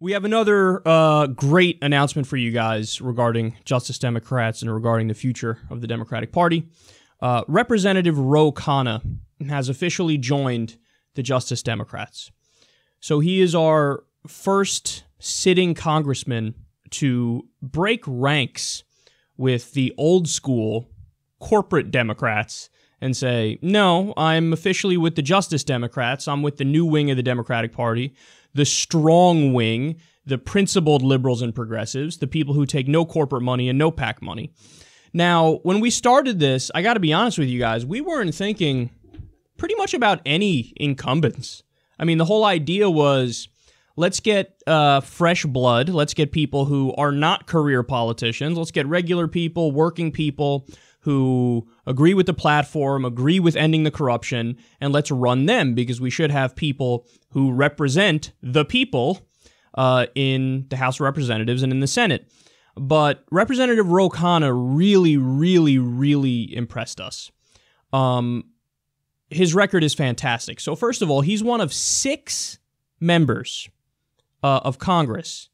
We have another great announcement for you guys regarding Justice Democrats and regarding the future of the Democratic Party. Representative Ro Khanna has officially joined the Justice Democrats. So he is our first sitting congressman to break ranks with the old school corporate Democrats and say, no, I'm officially with the Justice Democrats. I'm with the new wing of the Democratic Party, the strong wing, the principled liberals and progressives, the people who take no corporate money and no PAC money. Now, when we started this, I got to be honest with you guys, we weren't thinking pretty much about any incumbents. I mean, the whole idea was, let's get fresh blood. Let's get people who are not career politicians. Let's get regular people, working people who agree with the platform, agree with ending the corruption, and let's run them, because we should have people who represent the people in the House of Representatives and in the Senate. But Representative Ro Khanna really impressed us. His record is fantastic. So first of all, he's one of 6 members of Congress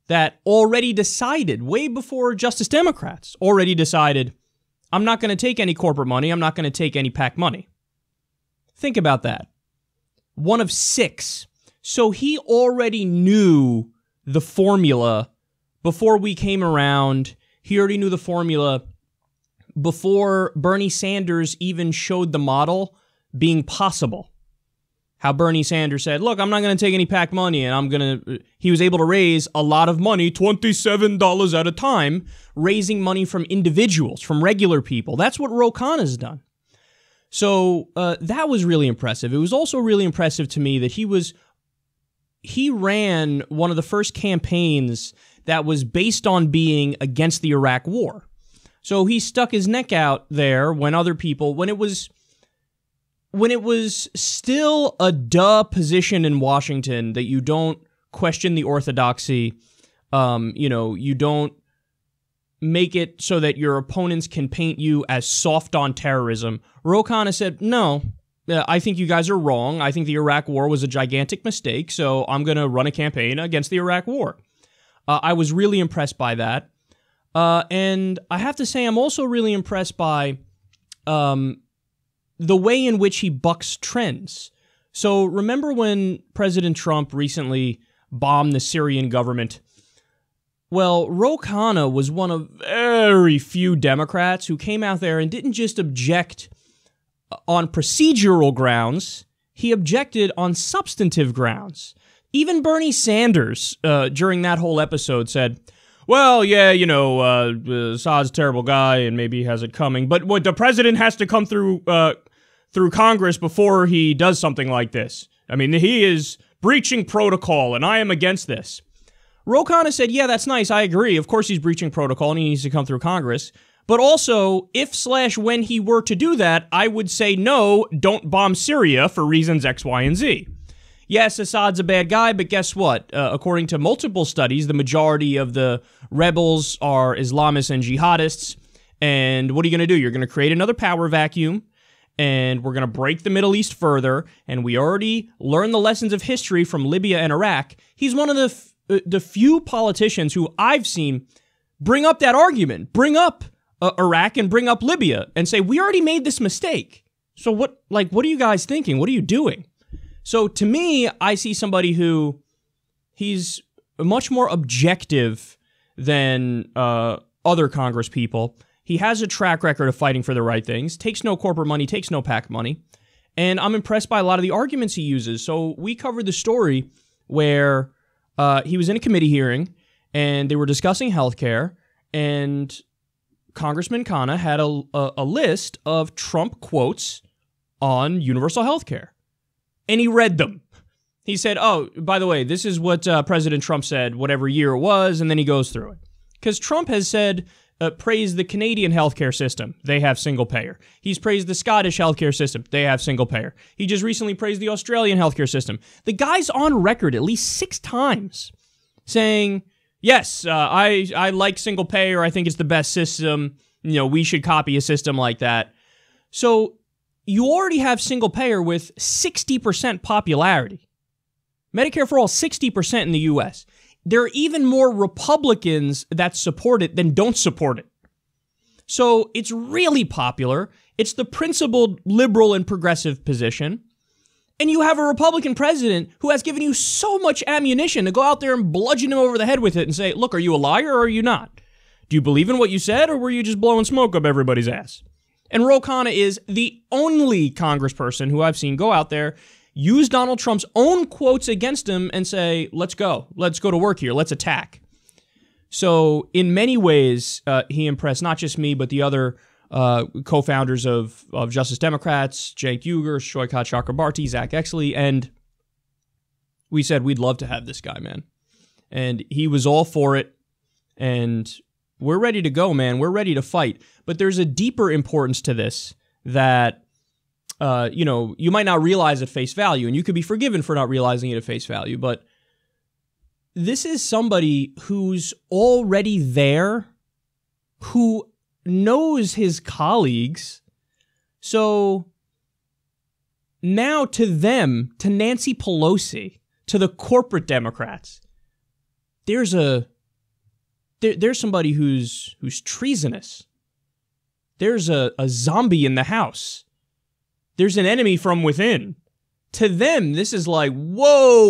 that already decided, way before Justice Democrats, already decided, I'm not going to take any corporate money. I'm not going to take any PAC money. Think about that. One of 6. So he already knew the formula before we came around. He already knew the formula before Bernie Sanders even showed the model being possible. How Bernie Sanders said, look, I'm not going to take any PAC money, and he was able to raise a lot of money, $27 at a time, raising money from individuals, from regular people. That's what Ro Khanna's done. So that was really impressive. It was also really impressive to me that he ran one of the first campaigns that was based on being against the Iraq War. So he stuck his neck out there when other people, when it was still a duh position in Washington that you don't question the orthodoxy, you don't make it so that your opponents can paint you as soft on terrorism. Ro Khanna said, no, I think you guys are wrong. I think the Iraq War was a gigantic mistake, so I'm going to run a campaign against the Iraq War. I was really impressed by that. And I have to say, I'm also really impressed by the way in which he bucks trends. So remember when President Trump recently bombed the Syrian government? Well, Ro Khanna was one of very few Democrats who came out there and didn't just object on procedural grounds, he objected on substantive grounds. Even Bernie Sanders, during that whole episode, said, well, yeah, Assad's a terrible guy and maybe he has it coming, but what the president has to come through Congress before he does something like this. I mean, he is breaching protocol, and I am against this. Ro Khanna said, yeah, that's nice, I agree. Of course he's breaching protocol and he needs to come through Congress. But also, if/when he were to do that, I would say no, don't bomb Syria for reasons X, Y, and Z. Yes, Assad's a bad guy, but guess what? According to multiple studies, the majority of the rebels are Islamists and jihadists. And what are you going to do? You're going to create another power vacuum, and we're going to break the Middle East further, and we already learned the lessons of history from Libya and Iraq. He's one of the few politicians who I've seen bring up that argument, bring up Iraq and bring up Libya, and say, we already made this mistake. So what are you guys thinking? What are you doing? So to me, I see somebody who he's much more objective than other Congress people. He has a track record of fighting for the right things, takes no corporate money, takes no PAC money, and I'm impressed by a lot of the arguments he uses. So we covered the story where he was in a committee hearing, and they were discussing healthcare, and Congressman Khanna had a list of Trump quotes on universal healthcare, and he read them. He said, oh, by the way, this is what President Trump said, whatever year it was, and then he goes through it. Because Trump has said, praised the Canadian healthcare system. They have single payer. He's praised the Scottish healthcare system. They have single payer. He just recently praised the Australian healthcare system. The guy's on record at least 6 times saying, yes, I like single payer. I think it's the best system. We should copy a system like that. So you already have single payer with 60% popularity. Medicare for all, 60% in the U.S. there are even more Republicans that support it than don't support it. So it's really popular. It's the principled liberal and progressive position. And you have a Republican president who has given you so much ammunition to go out there and bludgeon him over the head with it and say, look, are you a liar or are you not? Do you believe in what you said or were you just blowing smoke up everybody's ass? And Ro Khanna is the only congressperson who I've seen go out there, use Donald Trump's own quotes against him and say, let's go to work here, let's attack. So in many ways, he impressed not just me, but the other co-founders of Justice Democrats, Cenk Uygur, Shoykat Chakrabarti, Zach Exley, and we said we'd love to have this guy, man. And he was all for it, and we're ready to go, man. We're ready to fight. But there's a deeper importance to this that, you might not realize at face value, and you could be forgiven for not realizing it at face value, but this is somebody who's already there, who knows his colleagues. So now to them, to Nancy Pelosi, to the corporate Democrats, there's somebody who's treasonous. There's a zombie in the house. There's an enemy from within. To them, this is like, whoa,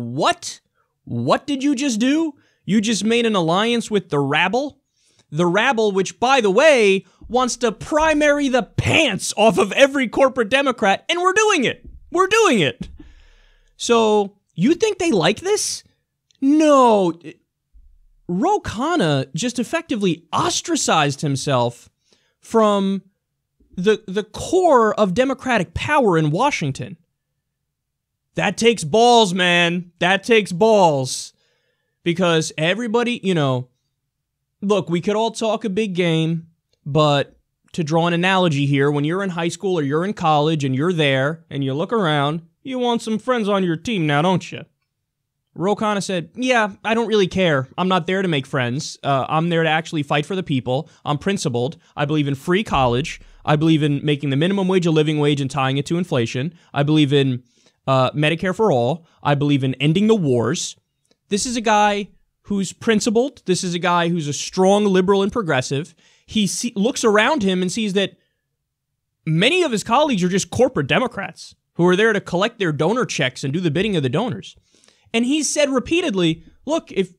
what? What did you just do? You just made an alliance with the rabble? The rabble, which, by the way, wants to primary the pants off of every corporate Democrat, and we're doing it. We're doing it. So, you think they like this? No. Ro Khanna just effectively ostracized himself from the core of Democratic power in Washington. That takes balls, man. That takes balls. Because everybody, look, we could all talk a big game, but to draw an analogy here, when you're in high school or you're in college and you're there and you look around, you want some friends on your team now, don't you? Ro Khanna said, yeah, I don't really care. I'm not there to make friends. I'm there to actually fight for the people. I'm principled. I believe in free college. I believe in making the minimum wage a living wage and tying it to inflation. I believe in Medicare for all. I believe in ending the wars. This is a guy who's principled. This is a guy who's a strong liberal and progressive. He looks around him and sees that many of his colleagues are just corporate Democrats who are there to collect their donor checks and do the bidding of the donors. And he's said repeatedly, look, if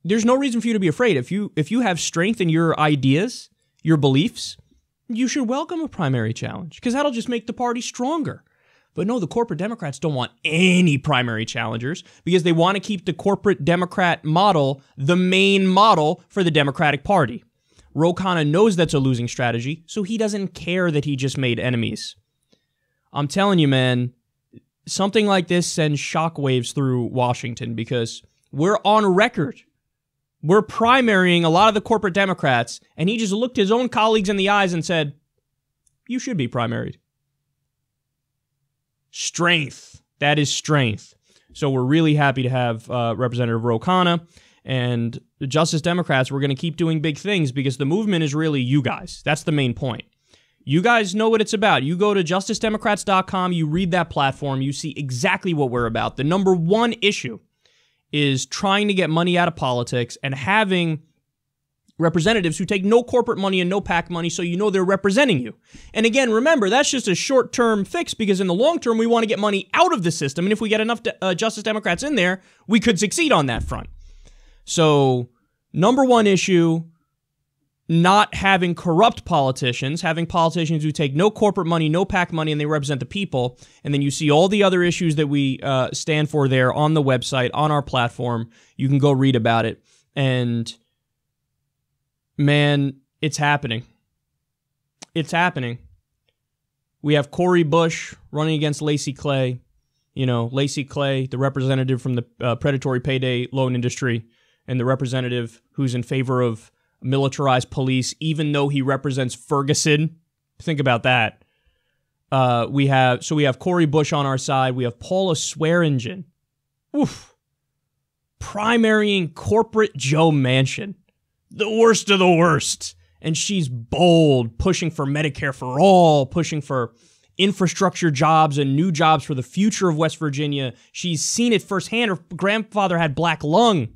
there's no reason for you to be afraid. If you have strength in your ideas, your beliefs, you should welcome a primary challenge because that'll just make the party stronger. But no, the corporate Democrats don't want any primary challengers because they want to keep the corporate Democrat model the main model for the Democratic Party. Ro Khanna knows that's a losing strategy, so he doesn't care that he just made enemies. I'm telling you, man, something like this sends shockwaves through Washington because we're on record. We're primarying a lot of the corporate Democrats, and he just looked his own colleagues in the eyes and said, you should be primaried. Strength. That is strength. So we're really happy to have Representative Ro Khanna, and the Justice Democrats, we're going to keep doing big things because the movement is really you guys. That's the main point. You guys know what it's about. You go to justicedemocrats.com, you read that platform, you see exactly what we're about. The number one issue is trying to get money out of politics and having representatives who take no corporate money and no PAC money so you know they're representing you. And again, remember, that's just a short-term fix because in the long term, we want to get money out of the system. And if we get enough Justice Democrats in there, we could succeed on that front. So, number one issue, not having corrupt politicians, having politicians who take no corporate money, no PAC money, and they represent the people. And then you see all the other issues that we stand for there on the website, on our platform. You can go read about it. And, man, it's happening. It's happening. We have Cori Bush running against Lacey Clay. Lacey Clay, the representative from the predatory payday loan industry, and the representative who's in favor of militarized police, even though he represents Ferguson. Think about that. We have Cori Bush on our side. We have Paula Swearingen. Oof. Primarying corporate Joe Manchin. The worst of the worst. And she's bold, pushing for Medicare for all, pushing for infrastructure jobs and new jobs for the future of West Virginia. She's seen it firsthand. Her grandfather had black lung.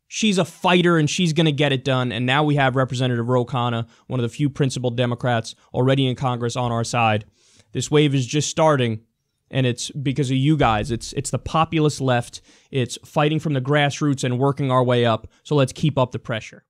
She's a fighter, and she's going to get it done. And now we have Representative Ro Khanna, one of the few principled Democrats already in Congress, on our side. This wave is just starting, and it's because of you guys. It's the populist left. It's fighting from the grassroots and working our way up. So let's keep up the pressure.